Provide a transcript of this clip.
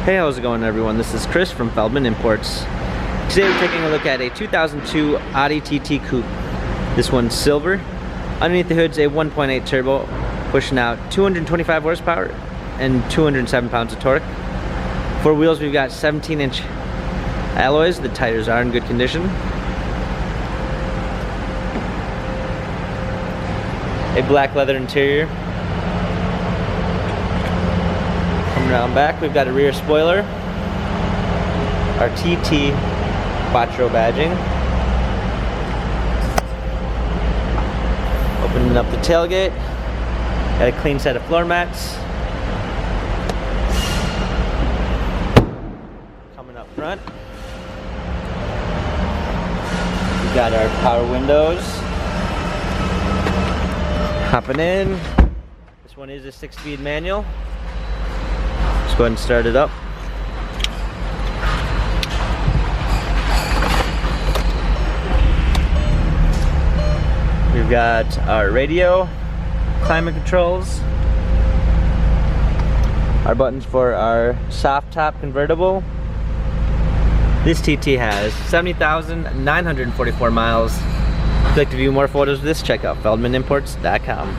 Hey, how's it going everyone? This is Chris from Feldmann Imports. Today we're taking a look at a 2002 Audi TT Coupe. This one's silver. Underneath the hood's a 1.8 turbo, pushing out 225 horsepower and 207 pounds of torque. For wheels we've got 17-inch alloys. The tires are in good condition. A black leather interior. Coming around back, we've got a rear spoiler. Our TT quattro badging. Opening up the tailgate. Got a clean set of floor mats. Coming up front, we've got our power windows. Hopping in. This one is a 6-speed manual. Let's go ahead and start it up. We've got our radio, climate controls, our buttons for our soft top convertible. This TT has 70,944 miles. If you'd like to view more photos of this, check out feldmannimports.com.